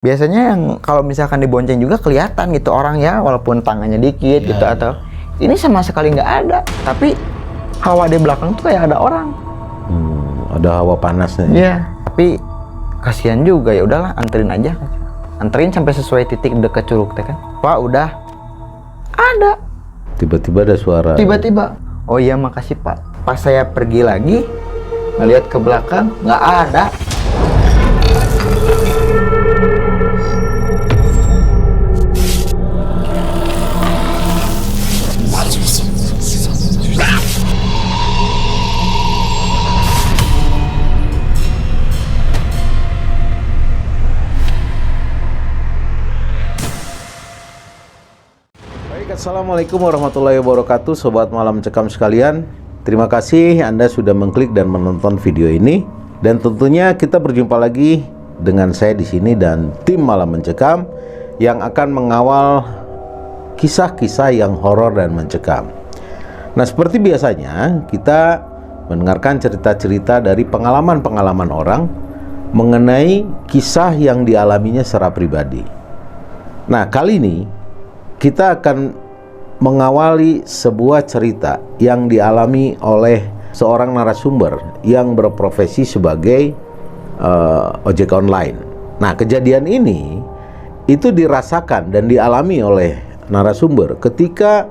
Biasanya yang kalau misalkan dibonceng juga kelihatan gitu orang ya, walaupun tangannya dikit gitu atau ini sama sekali nggak ada. Tapi hawa di belakang tuh kayak ada orang. Ada hawa panasnya. Iya. Tapi kasihan juga, ya udahlah anterin aja. Anterin sampai sesuai titik dekat curug teh kan. Pak udah ada. Tiba-tiba ada suara. Tiba-tiba. Oh iya makasih Pak. Pas saya pergi lagi ngeliat ke belakang nggak ada. Assalamualaikum warahmatullahi wabarakatuh, Sobat Malam Mencekam sekalian. Terima kasih Anda sudah mengklik dan menonton video ini. Dan tentunya kita berjumpa lagi dengan saya di sini dan tim Malam Mencekam yang akan mengawal kisah-kisah yang horor dan mencekam. Nah, seperti biasanya kita mendengarkan cerita-cerita dari pengalaman-pengalaman orang mengenai kisah yang dialaminya secara pribadi. Nah, kali ini kita akan mengawali sebuah cerita yang dialami oleh seorang narasumber yang berprofesi sebagai ojek online. Nah, kejadian ini itu dirasakan dan dialami oleh narasumber ketika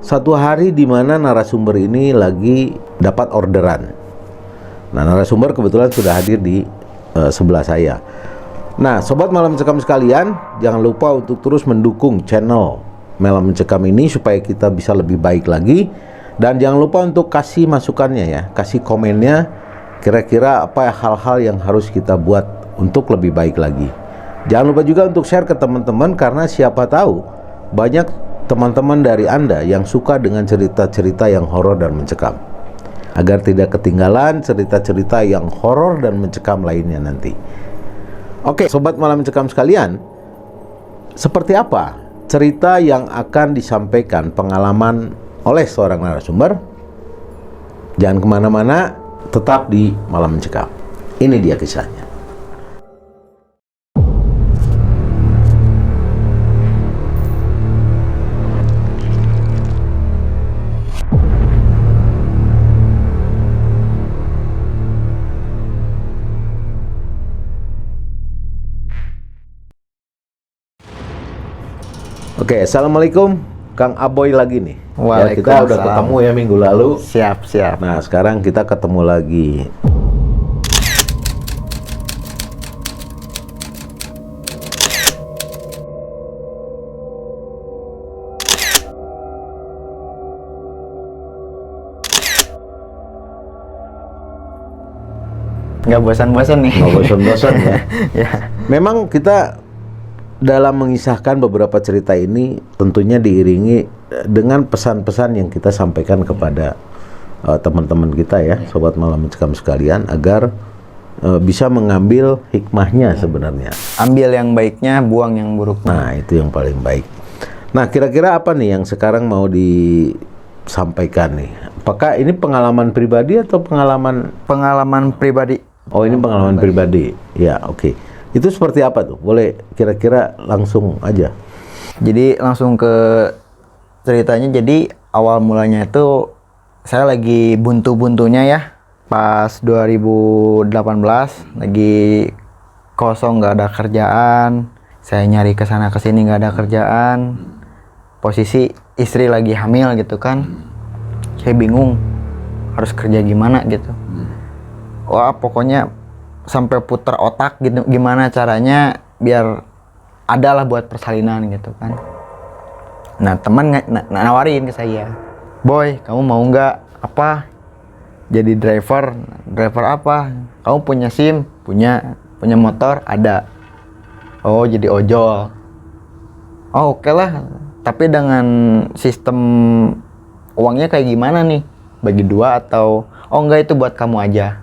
satu hari di mana narasumber ini lagi dapat orderan. Nah, narasumber kebetulan sudah hadir di sebelah saya. Nah, Sobat Malam Mencekam sekalian, jangan lupa untuk terus mendukung channel Malam Mencekam ini supaya kita bisa lebih baik lagi. Dan jangan lupa untuk kasih masukannya ya, kasih komennya, kira-kira apa hal-hal yang harus kita buat untuk lebih baik lagi. Jangan lupa juga untuk share ke teman-teman, karena siapa tahu banyak teman-teman dari Anda yang suka dengan cerita-cerita yang horor dan mencekam, agar tidak ketinggalan cerita-cerita yang horor dan mencekam lainnya nanti. Oke, Sobat Malam Mencekam sekalian, seperti apa cerita yang akan disampaikan pengalaman oleh seorang narasumber? Jangan kemana-mana, tetap di Malam Mencekam. Ini dia kisahnya. Oke, Assalamualaikum Kang Aboy lagi nih. Ya, kita udah ketemu ya minggu lalu. Siap. Nah, sekarang kita ketemu lagi. Nggak bosan-bosan nih. Nggak bosan-bosan ya. Ya. Memang kita dalam mengisahkan beberapa cerita ini tentunya diiringi dengan pesan-pesan yang kita sampaikan kepada teman-teman kita ya, Sobat Malam Mencekam sekalian, agar bisa mengambil hikmahnya sebenarnya. Ambil yang baiknya, buang yang buruknya. Nah, itu yang paling baik. Nah, kira-kira apa nih yang sekarang mau disampaikan nih? Apakah ini pengalaman pribadi atau Pengalaman pribadi. Oh, ini pengalaman pribadi. Ya, oke. Itu seperti apa tuh? Boleh kira-kira langsung aja. Jadi langsung ke ceritanya. Jadi awal mulanya itu saya lagi buntu-buntunya ya. Pas 2018 lagi kosong, nggak ada kerjaan. Saya nyari kesana kesini nggak ada kerjaan. Posisi istri lagi hamil gitu kan. Saya bingung harus kerja gimana gitu. Wah, pokoknya sampai putar otak gitu, gimana caranya biar adalah buat persalinan gitu kan. Nah, teman nawarin ke saya, "Boy, kamu mau nggak apa jadi driver apa? Kamu punya SIM? Punya motor? Ada. Oh, jadi ojol. Oh, oke lah, tapi dengan sistem uangnya kayak gimana nih? Bagi dua atau oh enggak, itu buat kamu aja."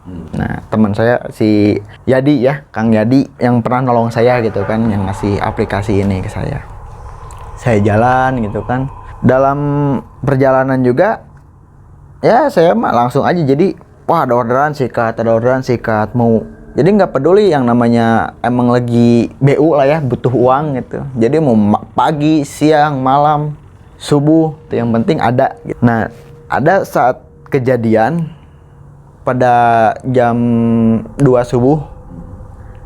Nah, teman saya si Yadi ya, Kang Yadi yang pernah nolong saya gitu kan, yang ngasih aplikasi ini ke saya. Saya jalan gitu kan. Dalam perjalanan juga ya saya mah langsung aja, jadi wah ada orderan sikat, mau Jadi nggak peduli yang namanya emang lagi BU lah ya, butuh uang gitu. Jadi mau pagi, siang, malam, subuh, tuh yang penting ada gitu. Nah, ada saat kejadian pada jam 2 subuh,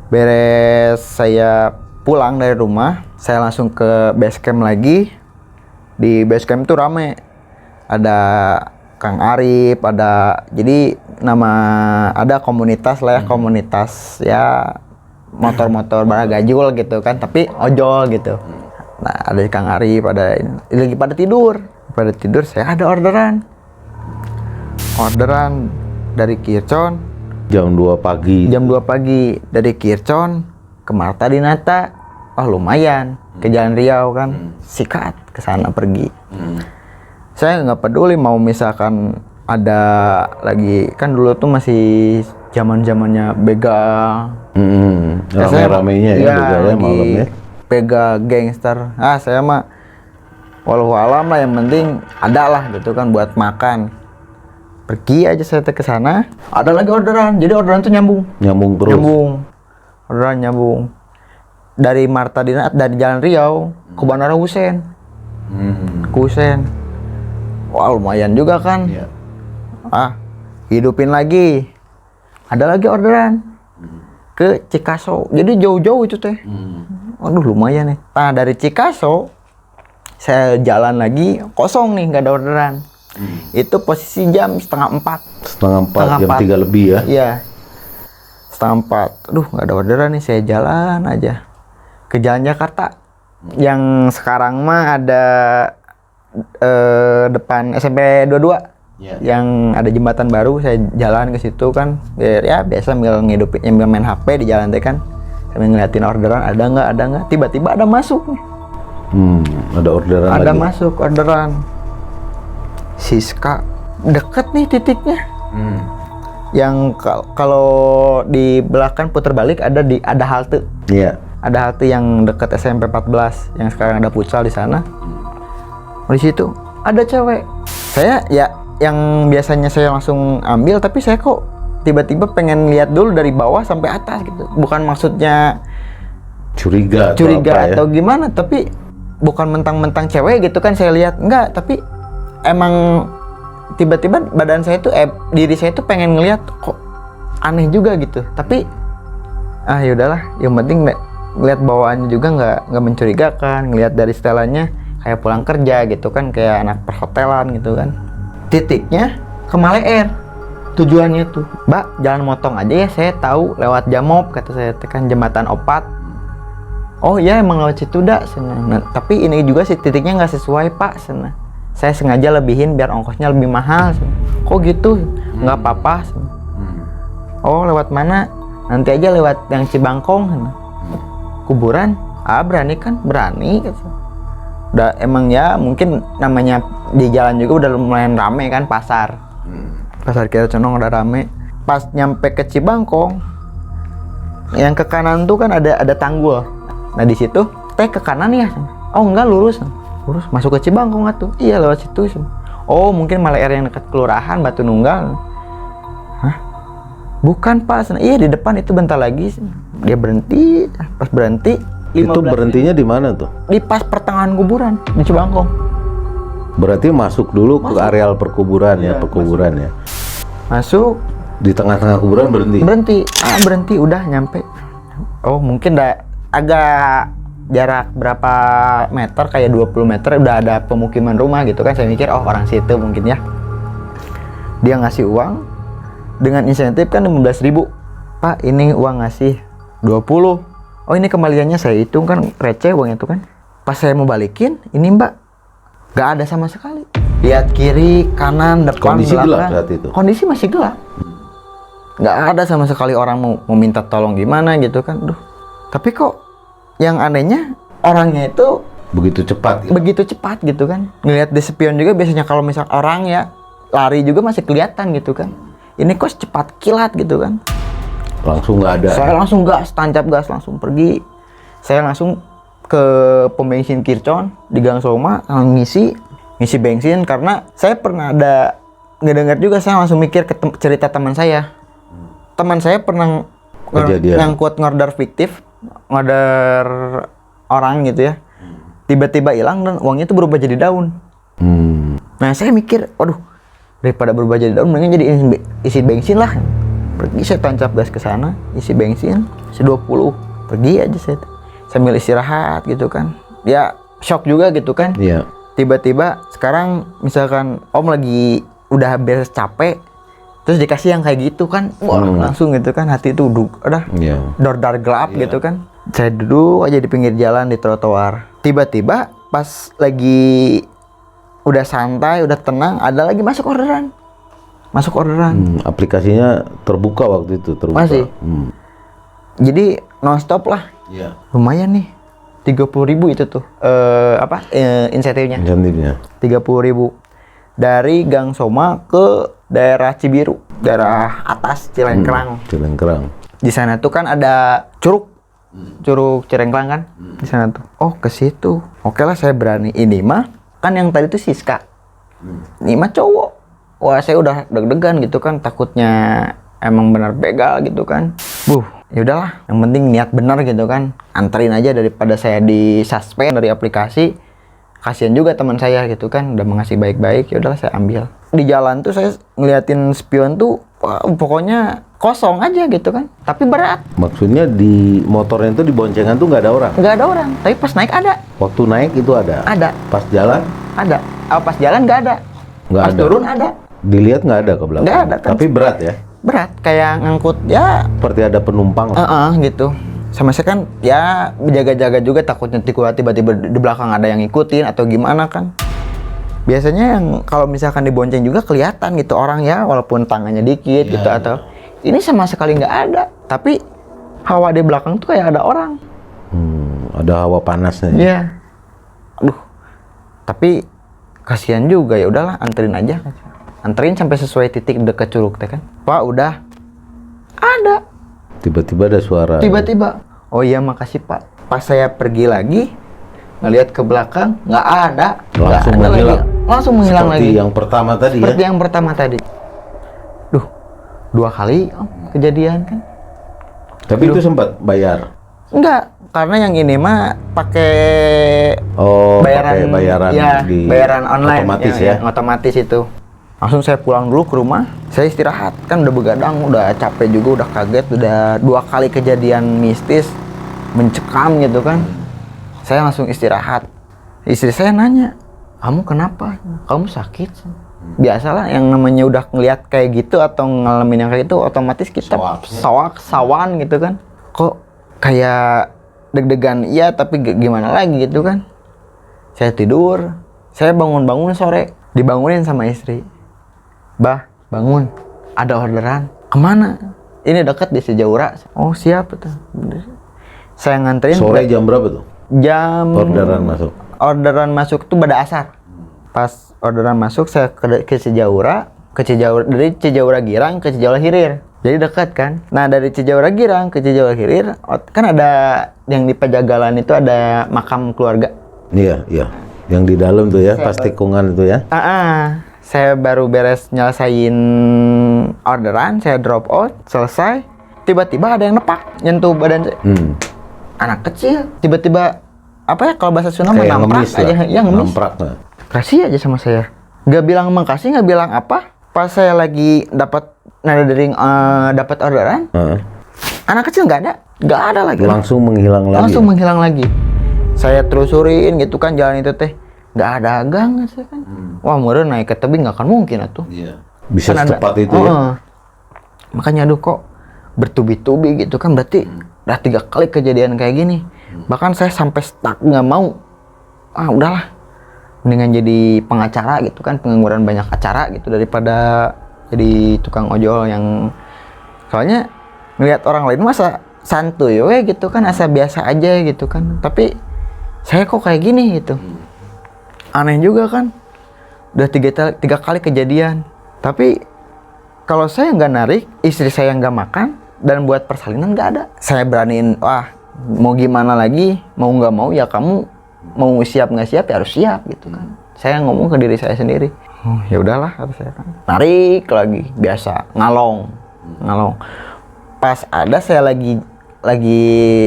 beres saya pulang dari rumah, saya langsung ke base camp lagi. Di base camp tuh rame, ada Kang Arif, jadi ada komunitas lah ya, komunitas ya motor-motor baragajul gitu kan, tapi ojol gitu. Nah, ada Kang Arif, lagi pada tidur, saya ada orderan dari Kircon Jam 2 pagi. dari Kircon ke Marta Dinata. Oh lumayan, ke Jalan Riau kan, sikat ke sana pergi. Saya nggak peduli mau misalkan ada lagi, kan dulu tuh masih zamannya begal. Rame-ramenya ya begalnya malam ya. Begal gangster. Saya mah walau alam lah, yang penting ada lah gitu kan buat makan. Pergi aja saya ke sana, ada lagi orderan. Jadi orderan tuh nyambung terus. Orderan nyambung dari Marta Dinata, dari Jalan Riau ke Bandara Husein. Wah lumayan juga kan. Hidupin lagi, ada lagi orderan ke Cikaso. Jadi jauh-jauh itu teh. Waduh lumayan nih. Nah dari Cikaso saya jalan lagi, kosong nih, nggak ada orderan. Itu posisi jam setengah empat, jam 3 lebih ya. Iya, setengah empat. Aduh nggak ada orderan nih, saya jalan aja ke Jalan Jakarta yang sekarang mah ada depan SMP 22 yang ada jembatan baru. Saya jalan ke situ kan, ya biasa sambil main HP di jalan teh kan, sambil ngeliatin orderan ada nggak. Tiba-tiba ada masuk nih. Ada orderan ada lagi. Masuk orderan Siska, deket nih titiknya. Yang kalau di belakang putar balik ada halte. Iya. Ada halte yang deket SMP 14 yang sekarang ada futsal di sana. Di situ ada cewek. Saya ya yang biasanya saya langsung ambil, tapi saya kok tiba-tiba pengen lihat dulu dari bawah sampai atas gitu. Bukan maksudnya curiga atau gimana, tapi bukan mentang-mentang cewek gitu kan saya lihat, enggak, tapi emang tiba-tiba badan saya tuh diri saya tuh pengen ngelihat, kok aneh juga gitu. Tapi ya udahlah, yang penting ngelihat bawaannya juga nggak mencurigakan. Ngelihat dari setelannya kayak pulang kerja gitu kan, kayak anak perhotelan gitu kan. Titiknya ke Maleer tujuannya tuh. Mbak jalan motong aja ya, saya tahu lewat Jamop, kata saya tekan jembatan Opat. Oh iya emang lewat situ dah. Nah, tapi ini juga sih titiknya nggak sesuai pak. Saya sengaja lebihin biar ongkosnya lebih mahal. Kok gitu? Nggak apa-apa. Oh lewat mana? Nanti aja lewat yang Cibangkong. Kuburan? Berani kan? Berani. Udah emang ya mungkin namanya di jalan juga udah lumayan rame kan, pasar. Pasar Kirconong udah rame. Pas nyampe ke Cibangkong, yang ke kanan tuh kan ada tanggul. Nah di situ teh ke kanan ya? Oh enggak, lurus masuk ke Cibangkong atuh. Iya lewat situ. Oh mungkin Maleer yang dekat kelurahan Batu Nunggal. Hah? Bukan pak. Iya di depan itu, bentar lagi dia berhenti. Pas berhenti itu berhentinya di mana tuh? Di pas pertengahan kuburan di Cibangkong. Berarti masuk dulu ke areal perkuburan ya, perkuburan ya. Masuk di tengah-tengah kuburan berhenti. Berhenti udah nyampe. Oh mungkin agak jarak berapa meter, kayak 20 meter udah ada pemukiman rumah gitu kan. Saya mikir oh orang situ mungkin ya. Dia ngasih uang dengan insentif kan 15.000. Pak ini uang ngasih 20. Oh ini kembaliannya saya hitung kan, receh uang itu kan. Pas saya mau balikin, ini mbak gak ada sama sekali. Lihat kiri, kanan, depan, kondisi belakang. Gelap saat itu. Kondisi masih gelap. Gak ada sama sekali orang mau minta tolong gimana gitu kan. Tapi kok yang anehnya orangnya itu begitu cepat gitu kan. Ngelihat di spion juga biasanya kalau misal orang ya lari juga masih kelihatan gitu kan. Ini kok cepat kilat gitu kan. Langsung nggak ada. Saya langsung tancap gas langsung pergi. Saya langsung ke pom bensin Kircon di Gang Soma, ngisi bensin karena saya pernah ada ngedengar juga. Saya langsung mikir ke cerita teman saya. Teman saya pernah kejadian. ngangkut ngorder fiktif, ngorder orang gitu ya. Tiba-tiba hilang dan uangnya itu berubah jadi daun. Nah saya mikir, waduh, daripada berubah jadi daun, mendingan jadi isi bensin lah. Pergi saya tancap gas ke sana, isi bensin, isi 20, pergi aja saya. Sambil istirahat gitu kan. Ya shock juga gitu kan. Iya. Tiba-tiba sekarang misalkan Om lagi udah beres capek, terus dikasih yang kayak gitu kan, wah langsung gitu kan, hati itu udah dor-dar gelap gitu kan. Saya duduk aja di pinggir jalan di trotoar. Tiba-tiba pas lagi udah santai, udah tenang, ada lagi masuk orderan. Aplikasinya terbuka waktu itu, terbuka. Masih. Jadi non-stop lah. Iya. Lumayan nih. 30.000 itu tuh. Insentifnya. 30.000. Dari Gang Soma ke daerah Cibiru, daerah atas Cilengkrang. Cilengkrang. Di sana tuh kan ada curug Cilengkrang kan. Di sana tuh. Oh, ke situ. Oke lah, saya berani. Ini mah kan yang tadi tuh Siska. Ini mah cowok. Wah, saya udah deg-degan gitu kan, takutnya emang benar begal gitu kan. Ya udahlah, yang penting niat benar gitu kan. Anterin aja daripada saya disuspend dari aplikasi. Kasihan juga teman saya gitu kan, udah mengasih baik-baik. Ya udahlah, saya ambil. Di jalan tuh saya ngeliatin spion tuh, wah, pokoknya kosong aja gitu kan. Tapi berat. Maksudnya di motornya itu di boncengan tuh nggak ada orang? Nggak ada orang, tapi pas naik ada. Waktu naik itu ada? Ada. Pas jalan? Ada. Pas jalan nggak ada. Nggak Pas ada. turun ada. Dilihat nggak ada ke belakang? Nggak ada kan. Tapi berat ya? Berat, kayak ngangkut ya. Seperti ada penumpang. Gitu. Sama saya kan ya jaga-jaga juga, takutnya tiba-tiba di belakang ada yang ngikutin atau gimana kan. Biasanya yang kalau misalkan dibonceng juga kelihatan gitu orang ya, walaupun tangannya dikit gitu atau ini sama sekali nggak ada. Tapi hawa di belakang tuh kayak ada orang. Ada hawa panasnya. Iya. Aduh. Tapi kasihan juga, ya udahlah anterin aja. Anterin sampai sesuai titik dekat curug teh kan. Pak, udah. Ada. Tiba-tiba ada suara. Tiba-tiba. Oh iya, makasih Pak. Pas saya pergi lagi, ngelihat ke belakang, nggak ada. Langsung nggak ada menghilang. lagi. Langsung menghilang Seperti lagi. yang pertama tadi. Seperti ya? yang pertama tadi. Duh, 2 kali kejadian kan. Tapi itu sempat bayar? Enggak, karena yang ini mah pakai pakai bayaran di bayaran online. otomatis ya? Yang otomatis itu. Langsung saya pulang dulu ke rumah, saya istirahat. Kan udah begadang, udah capek juga, udah kaget, udah 2 kali kejadian mistis, mencekam gitu kan. Saya langsung istirahat. Istri saya nanya, kamu kenapa? Kamu sakit? Biasalah yang namanya udah ngeliat kayak gitu atau ngalamin yang kayak gitu, otomatis kita sawan gitu kan. Kok kayak deg-degan, iya tapi gimana lagi gitu kan. Saya tidur, saya bangun-bangun sore, dibangunin sama istri. Bah, bangun, ada orderan. Kemana? Ini dekat di Sejaura. Oh siap tuh. Saya nganterin. Sore jam berapa tuh? Jam orderan masuk. Orderan masuk tuh pada asar. Pas orderan masuk saya ke Sejaura, dari Cijaura Girang ke Cijaura Hirir. Jadi dekat kan. Nah dari Cijaura Girang ke Cijaura Hirir kan ada yang di Pejagalan itu ada makam keluarga. Iya, iya. Yang di dalam tuh ya, pas tikungan itu ya. Saya baru beres nyelesain orderan, saya drop out, selesai. Tiba-tiba ada yang nepak, nyentuh badan saya. Anak kecil, tiba-tiba apa ya kalau bahasa Sunda menamprak aja, ya ngemis. Kasih aja sama saya. Nggak bilang makasih, nggak bilang apa. Pas saya lagi dapat nada dering, dapat orderan, anak kecil nggak ada lagi. Langsung menghilang lagi. Langsung menghilang lagi. Saya telusurin gitu kan jalan itu teh. Nggak ada gang saya kan. Wah, meureun naik ke tebing nggak akan mungkin atuh. Iya. Bisa Kan secepat itu ya. Makanya aduh kok bertubi-tubi gitu kan, berarti udah 3 kali kejadian kayak gini. Bahkan saya sampai stuck, nggak mau. Udahlah. Mendingan jadi pengacara gitu kan, pengangguran banyak acara gitu daripada jadi tukang ojol yang soalnya ngelihat orang lain masa santuy we gitu kan, asa biasa aja gitu kan. Tapi saya kok kayak gini gitu. Aneh juga kan, udah 3 kali kejadian. Tapi kalau saya nggak narik, istri saya nggak makan, dan buat persalinan nggak ada. Saya beraniin, wah mau gimana lagi, mau nggak mau ya kamu mau siap nggak siap ya harus siap gitu kan. Saya ngomong ke diri saya sendiri, ya udahlah harus saya kan. Narik lagi, biasa ngalong. Pas ada saya lagi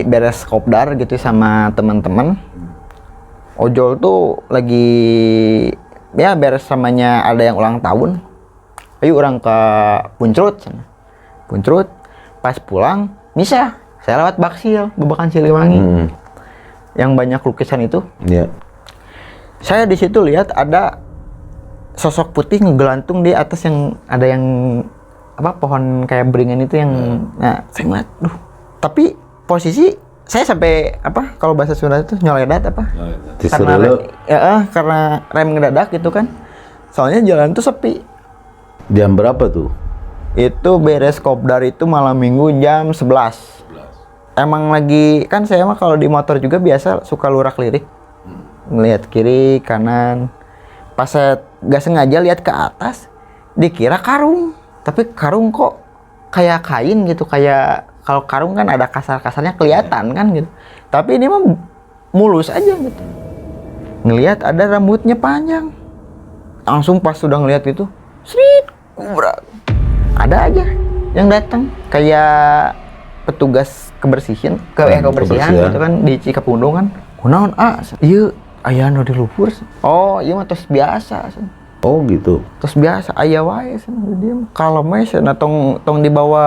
beres kopdar gitu sama teman-teman. Ojol tuh lagi ya beres samanya ada yang ulang tahun. Ayo orang ke Puncrut sana. Puncrut pas pulang misah saya lewat Baksil Babakan Siliwangi. Yang banyak lukisan itu. Iya. Saya di situ lihat ada sosok putih ngegelantung di atas yang ada yang apa pohon kayak beringin itu yang nah saya ngeliat tapi posisi saya sampai apa kalau bahasa Sunda itu nyoledat apa karena rem ngedadak gitu kan soalnya jalan tuh sepi. Jam berapa tuh? Itu beres kopdar itu malam minggu jam 11. Emang lagi kan saya mah kalau di motor juga biasa suka lurak-lirik ngelihat kiri kanan. Pas saya gak sengaja lihat ke atas dikira karung, tapi karung kok kayak kain gitu, kayak kalau karung kan ada kasar-kasarnya kelihatan kan gitu. Tapi ini mah mulus aja gitu. Ngelihat ada rambutnya panjang. Langsung pas sudah ngelihat itu, srit, kubrak. Ada aja yang datang kayak petugas kebersihan gitu kan di Cikapundung kan. Kunaon iya aya nu dilupur. Oh, iya mah tos biasa. Oh gitu. Tos biasa aya wae dia. Kalau mah tong dibawa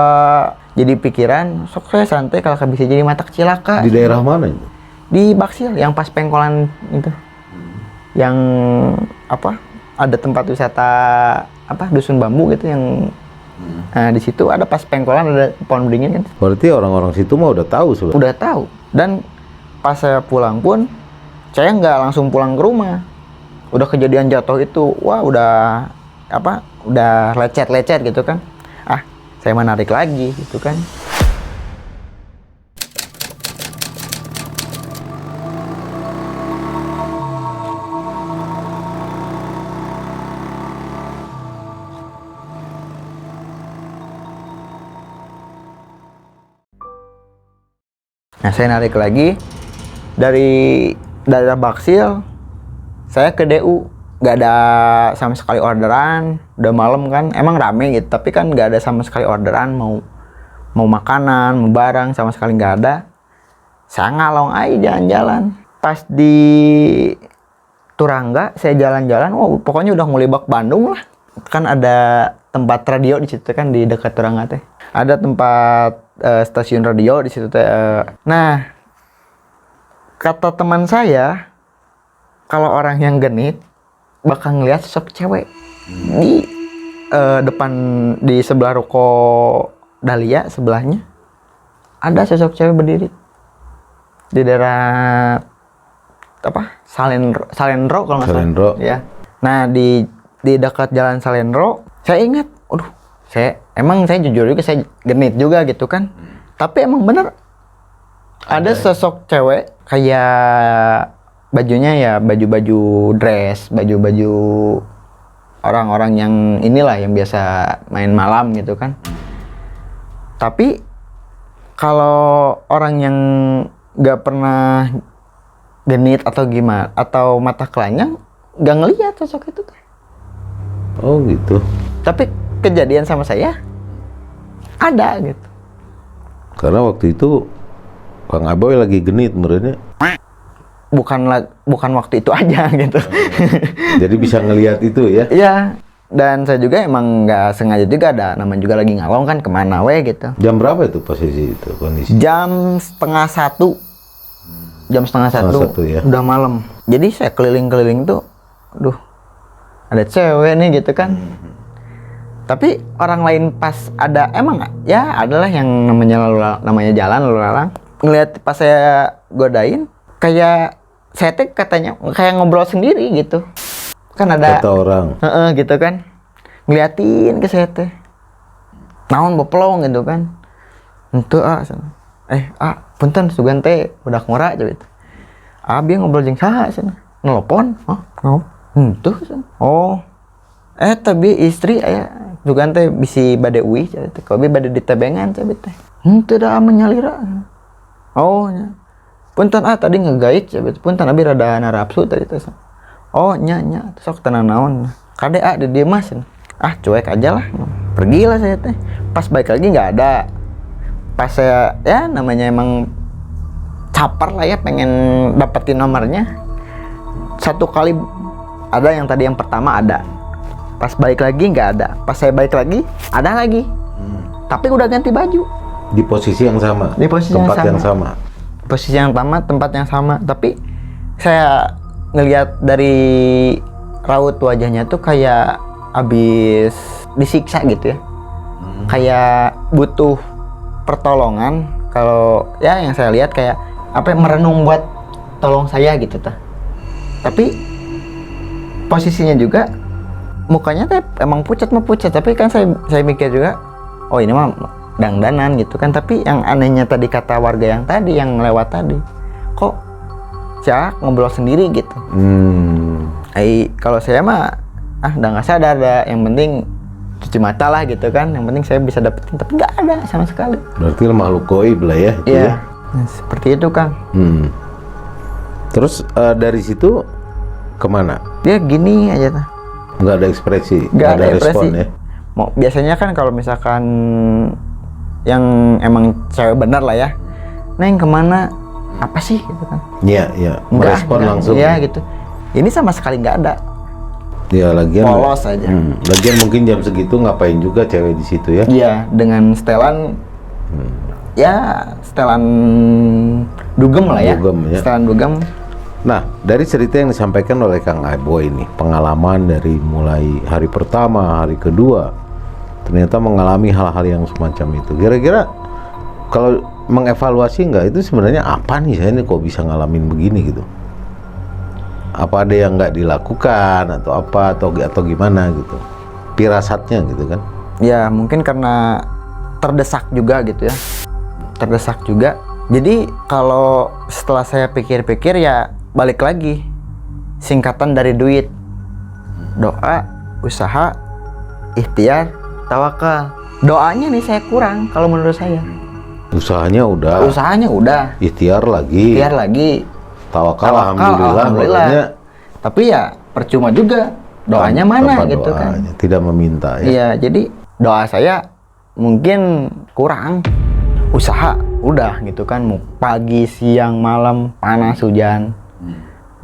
jadi pikiran, sok saya santai kalau bisa jadi mata cilaka. Di daerah mana itu? Di Baksil yang pas pengkolan itu. Yang apa? Ada tempat wisata apa? Dusun bambu gitu yang nah di situ ada pas pengkolan ada pohon beringin kan. Berarti orang-orang situ mah udah tahu sebenarnya. Udah tahu. Dan pas saya pulang pun saya nggak langsung pulang ke rumah. Udah kejadian jatuh itu, wah udah apa? Udah lecet gitu kan. Saya menarik lagi gitu kan. Nah, saya narik lagi dari daerah Baksil, saya ke DU. Gak ada sama sekali orderan, udah malam kan, emang rame gitu, tapi kan gak ada sama sekali orderan, mau makanan, mau barang, sama sekali gak ada. Saya ngalong aja jalan-jalan. Pas di Turangga, saya jalan-jalan, pokoknya udah mulai bak Bandung lah. Kan ada tempat radio di situ kan, di dekat Turangga teh. Ada tempat stasiun radio di situ teh. Nah, kata teman saya, kalau orang yang genit, bakal ngeliat sosok cewek di depan di sebelah ruko Dahlia sebelahnya ada sosok cewek berdiri di daerah apa Salenro kalau nggak salah ya. Nah di dekat jalan Salenro saya ingat, saya jujur juga saya genit juga gitu kan, tapi emang bener ada sosok cewek kayak bajunya ya baju-baju dress, baju-baju orang-orang yang inilah yang biasa main malam gitu kan. Tapi kalau orang yang nggak pernah genit atau gimana atau mata keranjang nggak ngelihat sosok itu. Oh gitu. Tapi kejadian sama saya ada gitu. Karena waktu itu Kang Aboy lagi genit menurutnya. Bukan waktu itu aja gitu. Jadi bisa ngelihat itu ya? Iya. Dan saya juga emang nggak sengaja juga ada, namanya juga lagi ngalong kan kemana gitu. Jam berapa itu posisi itu kondisi? Jam 1:30. Jam 1:30 ya? Udah malam. Jadi saya keliling-keliling tuh, ada cewek nih gitu kan. Tapi orang lain pas ada emang ya adalah yang namanya jalan lalu lalang. Ngelihat pas saya godain kayak saya teh katanya kayak ngobrol sendiri gitu. Kan ada kata orang. Gitu kan. Ngeliatin ke saya teh. Naon beplong gitu kan. Henteu punten sugan teh udah ngora coba itu. Abi ngobrol jeung saha cenah. Nelpon. Henteu cenah. Oh. Tapi istri aya sugan teh bisi bade uih coba teh. Kobe bade ditebengan coba teh. Henteu da menyalira. Oh nya. Punten tadi ngegait coba teh. Punten abi rada narapsu tadi teh. Oh nya sok tenang naon. Kade di dieu mah cuek aja lah. Pergilah saya teh. Pas balik lagi nggak ada. pas saya ya namanya emang caper lah ya, pengen dapetin nomornya. Satu kali ada yang tadi yang pertama ada, pas balik lagi nggak ada, pas saya balik lagi ada lagi, tapi udah ganti baju Di posisi yang sama. di posisi tempat yang sama. Posisi yang sama, tempat yang sama, tapi saya ngelihat dari raut wajahnya tuh kayak habis disiksa gitu ya, kayak butuh pertolongan. Kalau ya yang saya lihat kayak apa, merenung buat tolong saya gitu ta. Tapi posisinya juga mukanya teh emang pucat mah pucat, tapi kan saya mikir juga, oh ini mah dangdanan gitu kan. Tapi yang anehnya tadi kata warga yang tadi yang lewat tadi, kok Cak ngobrol sendiri gitu. Kalau saya mah udah nggak sadar, yang penting cuci mata lah gitu kan, yang penting saya bisa dapetin, tapi nggak ada sama sekali. Berarti makhluk goib lah ya itu ya. Nah, seperti itu Kang. Terus dari situ kemana? Dia gini aja tuh, Nggak ada ekspresi, nggak ada respon ekspresi. ya. Biasanya kan kalau misalkan yang emang cewek benar lah ya, Neng kemana, apa sih gitu kan. Iya, merespon langsung. Iya gitu. Ini sama sekali nggak ada. Ya lagian Polos aja. Lagian mungkin jam segitu ngapain juga cewek di situ ya? Iya, dengan setelan ya setelan dugem lah ya. Dugem, ya. Setelan dugem. Nah, dari cerita yang disampaikan oleh Kang Aboy ini, pengalaman dari mulai hari pertama, hari kedua, ternyata mengalami hal-hal yang semacam itu. Kira-kira kalau mengevaluasi nggak, itu sebenarnya apa nih saya ini kok bisa ngalamin begini gitu? Apa ada yang nggak dilakukan atau apa atau gimana gitu? Pirasatnya gitu kan? Ya mungkin karena terdesak juga gitu ya. Terdesak juga. Jadi kalau setelah saya pikir-pikir ya balik lagi, singkatan dari duit, doa, usaha, ikhtiar, tawakal. Doanya nih saya kurang kalau menurut saya. Usahanya udah. Ikhtiar lagi. Tawakal alhamdulillah. Pokoknya, tapi ya percuma juga. Doanya mana gitu kan. Tidak meminta ya. Iya, jadi doa saya mungkin kurang. Usaha udah gitu kan, pagi, siang, malam, panas, hujan.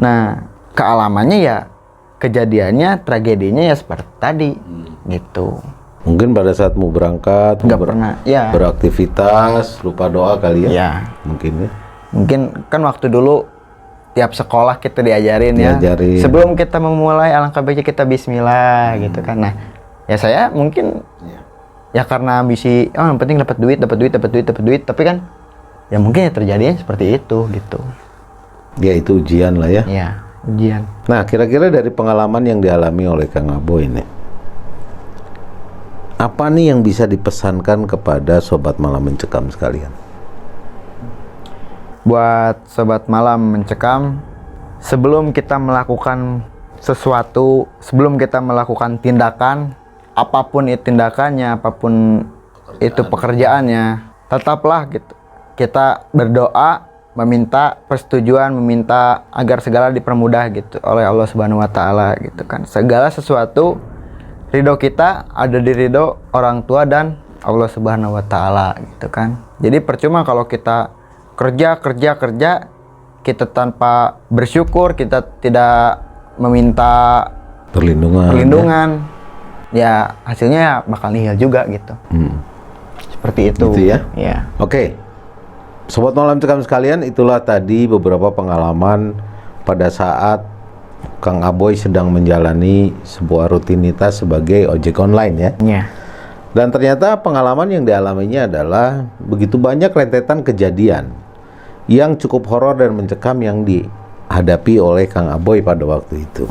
Nah, kealamannya ya, kejadiannya, tragedinya ya seperti tadi gitu. Mungkin pada saat mau berangkat, nggak pernah ya, beraktivitas, lupa doa kali ya. Ya. Mungkin kan waktu dulu tiap sekolah kita diajarin ya. Sebelum kita memulai, alangkah baiknya kita bismillah gitu kan. Nah, ya saya mungkin ya karena ambisi, yang penting dapat duit, tapi kan ya mungkin ya terjadinya seperti itu gitu. Ya itu ujian lah ya. Iya, ujian. Nah, kira-kira dari pengalaman yang dialami oleh Kang Aboy ini, apa nih yang bisa dipesankan kepada sobat malam mencekam sekalian? Buat sobat malam mencekam, sebelum kita melakukan sesuatu, sebelum kita melakukan tindakan, apapun itu tindakannya, apapun itu pekerjaannya, tetaplah gitu. Kita berdoa, meminta persetujuan, meminta agar segala dipermudah gitu oleh Allah Subhanahu wa taala gitu kan. Segala sesuatu ridho kita ada di ridho orang tua dan Allah Subhanahu wa taala gitu kan. Jadi percuma kalau kita kerja, kita tanpa bersyukur, kita tidak meminta perlindungan. Ya hasilnya ya bakal nihil juga gitu. Seperti itu. Gitu ya? Ya. Oke. Sobat malam cekam sekalian, itulah tadi beberapa pengalaman pada saat Kang Aboy sedang menjalani sebuah rutinitas sebagai ojek online ya. Iya. Dan ternyata pengalaman yang dialaminya adalah begitu banyak rentetan kejadian yang cukup horor dan mencekam yang dihadapi oleh Kang Aboy pada waktu itu.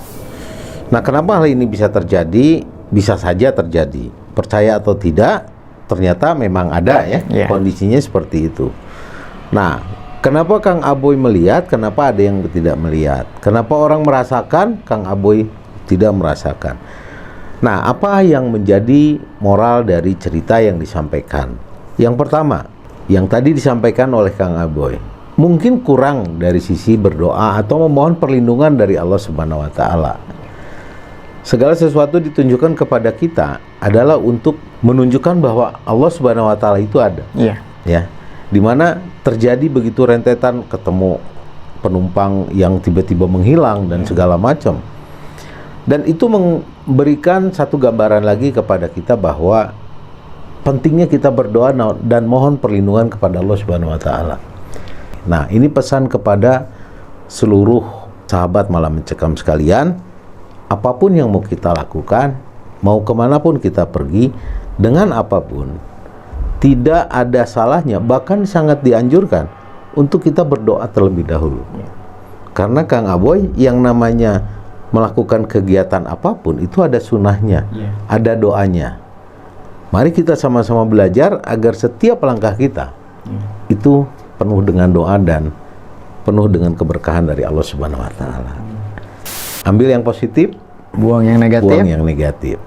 Nah, kenapa hal ini bisa terjadi? Bisa saja terjadi. Percaya atau tidak, ternyata memang ada ya. Kondisinya seperti itu. Nah, kenapa Kang Aboy melihat, kenapa ada yang tidak melihat? Kenapa orang merasakan, Kang Aboy tidak merasakan? Nah, apa yang menjadi moral dari cerita yang disampaikan? Yang pertama, yang tadi disampaikan oleh Kang Aboy, mungkin kurang dari sisi berdoa atau memohon perlindungan dari Allah Subhanahu wa taala. Segala sesuatu ditunjukkan kepada kita adalah untuk menunjukkan bahwa Allah Subhanahu wa taala itu ada. Iya. ya, dimana terjadi begitu rentetan, ketemu penumpang yang tiba-tiba menghilang dan segala macam. Dan itu memberikan satu gambaran lagi kepada kita bahwa pentingnya kita berdoa dan mohon perlindungan kepada Allah Subhanahu wa taala. Nah, ini pesan kepada seluruh sahabat Malam Mencekam sekalian, apapun yang mau kita lakukan, mau kemanapun kita pergi, dengan apapun, tidak ada salahnya, bahkan sangat dianjurkan untuk kita berdoa terlebih dahulu. Karena Kang Aboy, yang namanya melakukan kegiatan apapun itu ada sunnahnya, ada doanya. Mari kita sama-sama belajar agar setiap langkah kita itu penuh dengan doa dan penuh dengan keberkahan dari Allah Subhanahu wa taala. Ambil yang positif, buang yang negatif. buang yang negatif.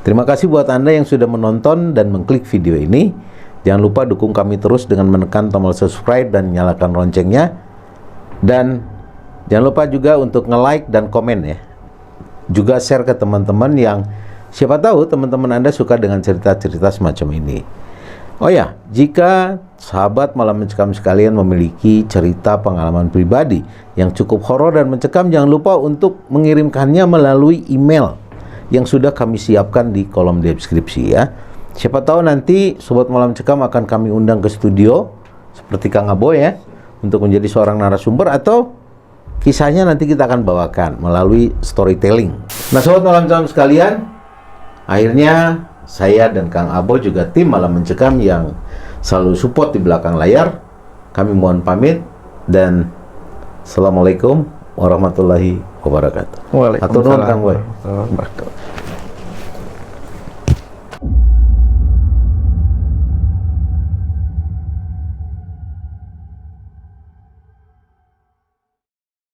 Terima kasih buat Anda yang sudah menonton dan mengklik video ini. Jangan lupa dukung kami terus dengan menekan tombol subscribe dan nyalakan loncengnya. Dan jangan lupa juga untuk nge-like dan komen ya. Juga share ke teman-teman yang siapa tahu teman-teman Anda suka dengan cerita-cerita semacam ini. Oh ya, jika sahabat Malam Mencekam sekalian memiliki cerita pengalaman pribadi yang cukup horor dan mencekam, jangan lupa untuk mengirimkannya melalui email yang sudah kami siapkan di kolom deskripsi ya. Siapa tahu nanti Sobat Malam Mencekam akan kami undang ke studio seperti Kang Aboy ya, untuk menjadi seorang narasumber, atau kisahnya nanti kita akan bawakan melalui storytelling. Nah, Sobat Malam Mencekam sekalian, akhirnya saya dan Kang Aboy juga tim Malam Mencekam yang selalu support di belakang layar, kami mohon pamit dan Assalamualaikum warahmatullahi wabarakatuh. Waalaikumsalam Atur nuhun, Kang Boy. warahmatullahi wabarakatuh.